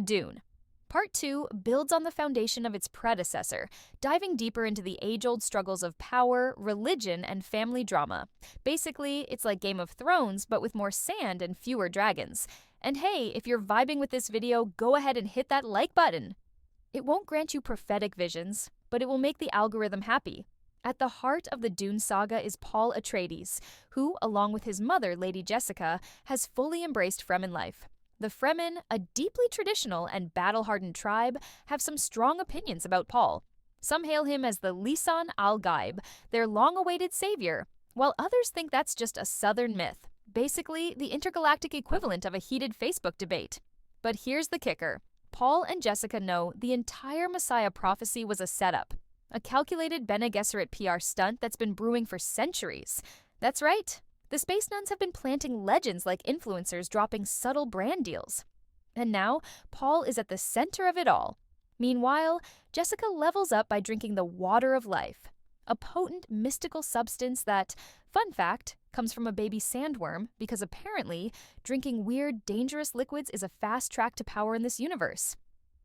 Dune. Part 2 builds on the foundation of its predecessor, diving deeper into the age-old struggles of power, religion, and family drama. Basically, it's like Game of Thrones, but with more sand and fewer dragons. And hey, if you're vibing with this video, go ahead and hit that like button! It won't grant you prophetic visions, but it will make the algorithm happy. At the heart of the Dune saga is Paul Atreides, who, along with his mother, Lady Jessica, has fully embraced Fremen life. The Fremen, a deeply traditional and battle-hardened tribe, have some strong opinions about Paul. Some hail him as the Lisan al-Gaib, their long-awaited savior, while others think that's just a southern myth, basically the intergalactic equivalent of a heated Facebook debate. But here's the kicker. Paul and Jessica know the entire Messiah prophecy was a setup, a calculated Bene Gesserit PR stunt that's been brewing for centuries. That's right. The Space Nuns have been planting legends like influencers dropping subtle brand deals. And now, Paul is at the center of it all. Meanwhile, Jessica levels up by drinking the water of life, a potent mystical substance that, fun fact, comes from a baby sandworm because apparently, drinking weird, dangerous liquids is a fast track to power in this universe.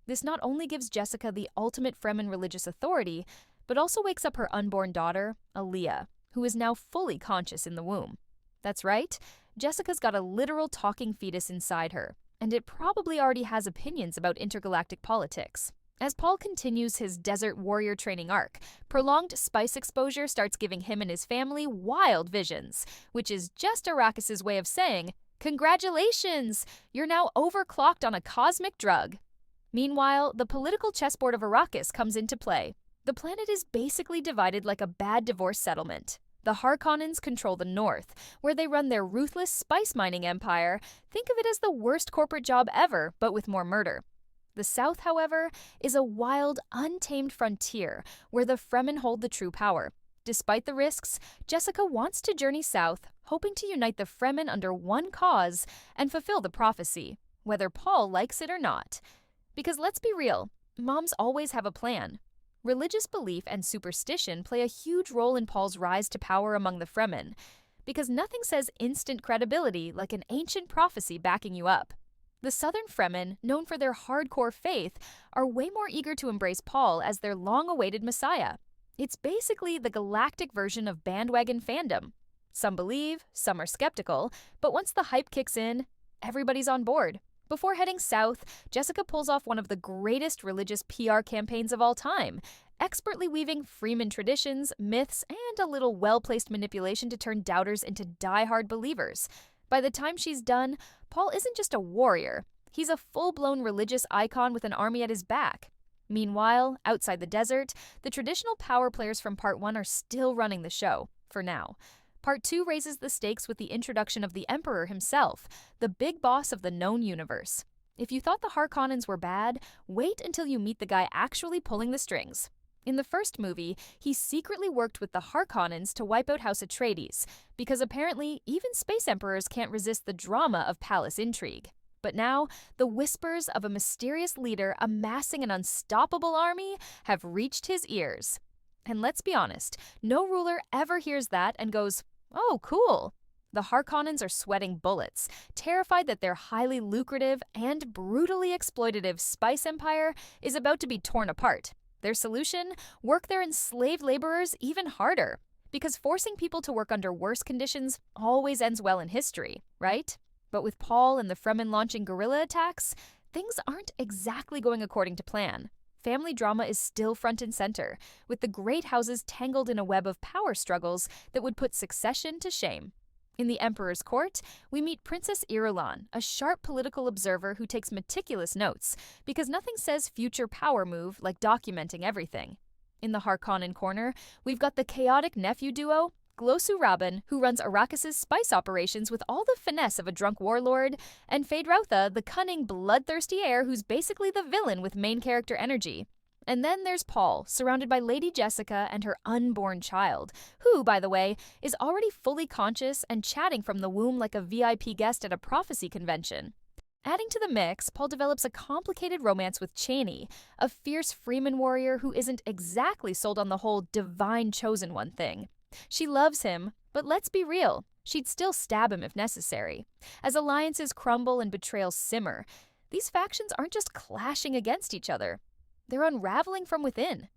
This not only gives Jessica the ultimate Fremen religious authority, but also wakes up her unborn daughter, Aaliyah, who is now fully conscious in the womb. That's right, Jessica's got a literal talking fetus inside her, and it probably already has opinions about intergalactic politics. As Paul continues his desert warrior training arc, prolonged spice exposure starts giving him and his family wild visions, which is just Arrakis' way of saying, "Congratulations! You're now overclocked on a cosmic drug." Meanwhile, the political chessboard of Arrakis comes into play. The planet is basically divided like a bad divorce settlement. The Harkonnens control the north, where they run their ruthless spice mining empire. Think of it as the worst corporate job ever, but with more murder. The south, however, is a wild, untamed frontier where the Fremen hold the true power. Despite the risks, Jessica wants to journey south, hoping to unite the Fremen under one cause and fulfill the prophecy, whether Paul likes it or not. Because let's be real, moms always have a plan. Religious belief and superstition play a huge role in Paul's rise to power among the Fremen, because nothing says instant credibility like an ancient prophecy backing you up. The Southern Fremen, known for their hardcore faith, are way more eager to embrace Paul as their long-awaited Messiah. It's basically the galactic version of bandwagon fandom. Some believe, some are skeptical, but once the hype kicks in, everybody's on board. Before heading south, Jessica pulls off one of the greatest religious PR campaigns of all time, expertly weaving Fremen traditions, myths, and a little well-placed manipulation to turn doubters into die-hard believers. By the time she's done, Paul isn't just a warrior. He's a full-blown religious icon with an army at his back. Meanwhile, outside the desert, the traditional power players from Part 1 are still running the show, for now. Part 2 raises the stakes with the introduction of the Emperor himself, the big boss of the known universe. If you thought the Harkonnens were bad, wait until you meet the guy actually pulling the strings. In the first movie, he secretly worked with the Harkonnens to wipe out House Atreides, because apparently even space emperors can't resist the drama of palace intrigue. But now, the whispers of a mysterious leader amassing an unstoppable army have reached his ears. And let's be honest, no ruler ever hears that and goes, "Oh, cool." The Harkonnens are sweating bullets, terrified that their highly lucrative and brutally exploitative spice empire is about to be torn apart. Their solution? Work their enslaved laborers even harder. Because forcing people to work under worse conditions always ends well in history, right? But with Paul and the Fremen launching guerrilla attacks, things aren't exactly going according to plan. Family drama is still front and center, with the great houses tangled in a web of power struggles that would put succession to shame. In the Emperor's court, we meet Princess Irulan, a sharp political observer who takes meticulous notes, because nothing says future power move like documenting everything. In the Harkonnen corner, we've got the chaotic nephew duo, Glossu Rabban, who runs Arrakis' spice operations with all the finesse of a drunk warlord, and Feyd-Rautha, the cunning, bloodthirsty heir who's basically the villain with main character energy. And then there's Paul, surrounded by Lady Jessica and her unborn child, who, by the way, is already fully conscious and chatting from the womb like a VIP guest at a prophecy convention. Adding to the mix, Paul develops a complicated romance with Chani, a fierce Freeman warrior who isn't exactly sold on the whole divine chosen one thing. She loves him, but let's be real, she'd still stab him if necessary. As alliances crumble and betrayals simmer, these factions aren't just clashing against each other. They're unraveling from within.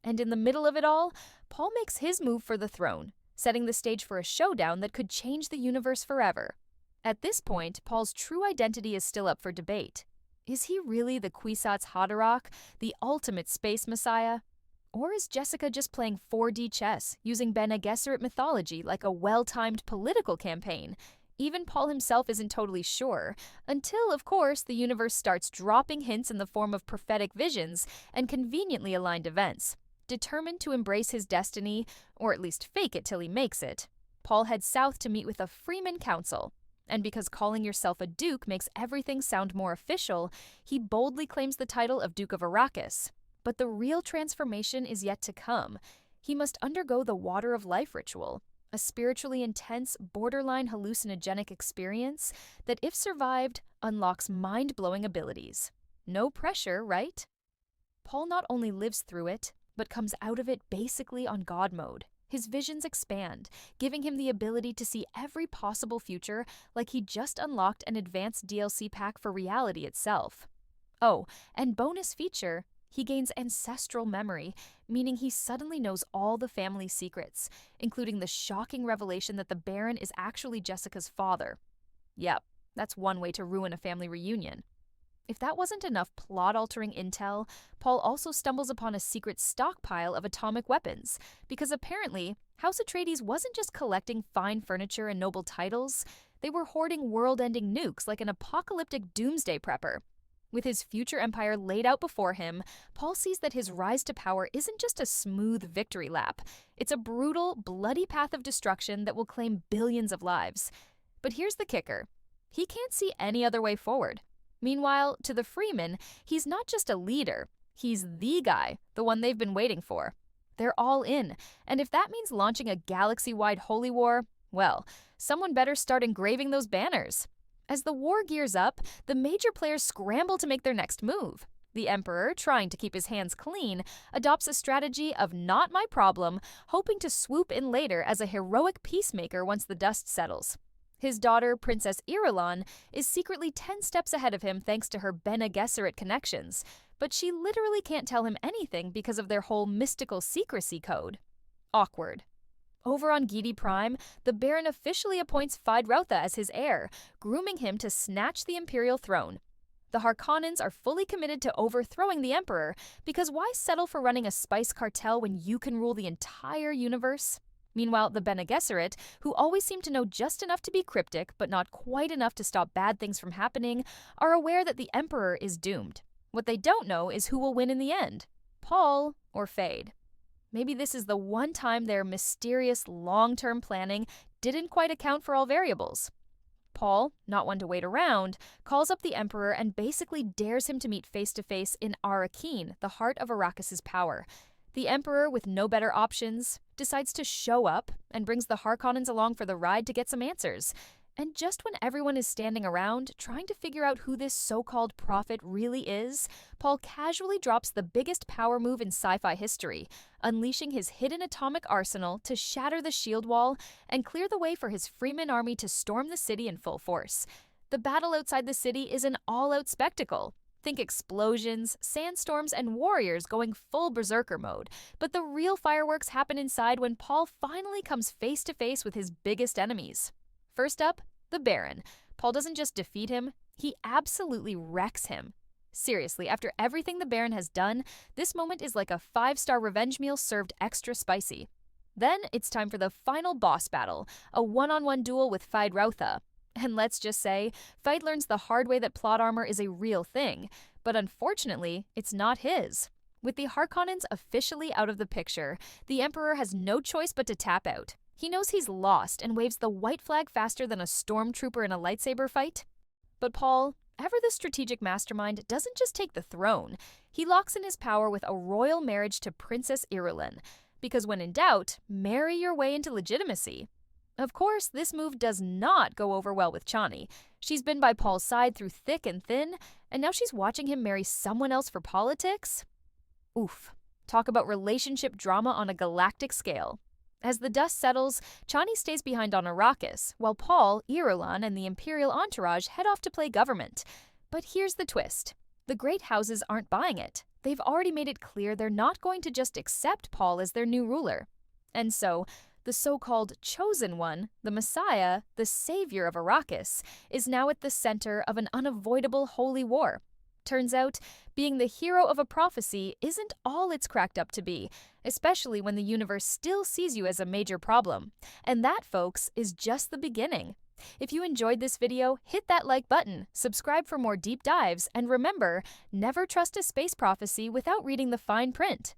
And in the middle of it all, Paul makes his move for the throne, setting the stage for a showdown that could change the universe forever. At this point, Paul's true identity is still up for debate. Is he really the Kwisatz Haderach, the ultimate space messiah? Or is Jessica just playing 4D chess, using Bene Gesserit mythology like a well-timed political campaign? Even Paul himself isn't totally sure, until, of course, the universe starts dropping hints in the form of prophetic visions and conveniently aligned events. Determined to embrace his destiny, or at least fake it till he makes it, Paul heads south to meet with a Freeman Council. And because calling yourself a duke makes everything sound more official, he boldly claims the title of Duke of Arrakis. But the real transformation is yet to come. He must undergo the Water of Life ritual, a spiritually intense, borderline hallucinogenic experience that, if survived, unlocks mind-blowing abilities. No pressure, right? Paul not only lives through it, but comes out of it basically on God mode. His visions expand, giving him the ability to see every possible future like he just unlocked an advanced DLC pack for reality itself. Oh, and bonus feature, he gains ancestral memory, meaning he suddenly knows all the family's secrets, including the shocking revelation that the Baron is actually Jessica's father. Yep, that's one way to ruin a family reunion. If that wasn't enough plot-altering intel, Paul also stumbles upon a secret stockpile of atomic weapons, because apparently, House Atreides wasn't just collecting fine furniture and noble titles, they were hoarding world-ending nukes like an apocalyptic doomsday prepper. With his future empire laid out before him, Paul sees that his rise to power isn't just a smooth victory lap. It's a brutal, bloody path of destruction that will claim billions of lives. But here's the kicker. He can't see any other way forward. Meanwhile, to the Freeman, he's not just a leader, he's the guy, the one they've been waiting for. They're all in, and if that means launching a galaxy-wide holy war, well, someone better start engraving those banners. As the war gears up, the major players scramble to make their next move. The Emperor, trying to keep his hands clean, adopts a strategy of not my problem, hoping to swoop in later as a heroic peacemaker once the dust settles. His daughter, Princess Irulan, is secretly 10 steps ahead of him thanks to her Bene Gesserit connections, but she literally can't tell him anything because of their whole mystical secrecy code. Awkward. Over on Giedi Prime, the Baron officially appoints Feyd-Rautha as his heir, grooming him to snatch the Imperial throne. The Harkonnens are fully committed to overthrowing the Emperor, because why settle for running a spice cartel when you can rule the entire universe? Meanwhile, the Bene Gesserit, who always seem to know just enough to be cryptic but not quite enough to stop bad things from happening, are aware that the Emperor is doomed. What they don't know is who will win in the end, Paul or Feyd. Maybe this is the one time their mysterious long-term planning didn't quite account for all variables. Paul, not one to wait around, calls up the Emperor and basically dares him to meet face-to-face in Arrakeen, the heart of Arrakis' power. The Emperor, with no better options, decides to show up and brings the Harkonnens along for the ride to get some answers. And just when everyone is standing around, trying to figure out who this so-called prophet really is, Paul casually drops the biggest power move in sci-fi history, unleashing his hidden atomic arsenal to shatter the shield wall and clear the way for his Freeman army to storm the city in full force. The battle outside the city is an all-out spectacle. Think explosions, sandstorms, and warriors going full berserker mode. But the real fireworks happen inside when Paul finally comes face-to-face with his biggest enemies. First up, the Baron. Paul doesn't just defeat him, he absolutely wrecks him. Seriously, after everything the Baron has done, this moment is like a 5-star revenge meal served extra spicy. Then it's time for the final boss battle, a one-on-one duel with Feyd-Rautha. And let's just say, Feyd learns the hard way that plot armor is a real thing, but unfortunately, it's not his. With the Harkonnens officially out of the picture, the Emperor has no choice but to tap out. He knows he's lost and waves the white flag faster than a stormtrooper in a lightsaber fight. But Paul, ever the strategic mastermind, doesn't just take the throne. He locks in his power with a royal marriage to Princess Irulan, because when in doubt, marry your way into legitimacy. Of course, this move does not go over well with Chani. She's been by Paul's side through thick and thin, and now she's watching him marry someone else for politics? Oof. Talk about relationship drama on a galactic scale. As the dust settles, Chani stays behind on Arrakis, while Paul, Irulan, and the Imperial entourage head off to play government. But here's the twist. The great houses aren't buying it. They've already made it clear they're not going to just accept Paul as their new ruler. And so, the so-called chosen one, the Messiah, the savior of Arrakis, is now at the center of an unavoidable holy war. Turns out, being the hero of a prophecy isn't all it's cracked up to be, especially when the universe still sees you as a major problem. And that, folks, is just the beginning. If you enjoyed this video, hit that like button, subscribe for more deep dives, and remember, never trust a space prophecy without reading the fine print.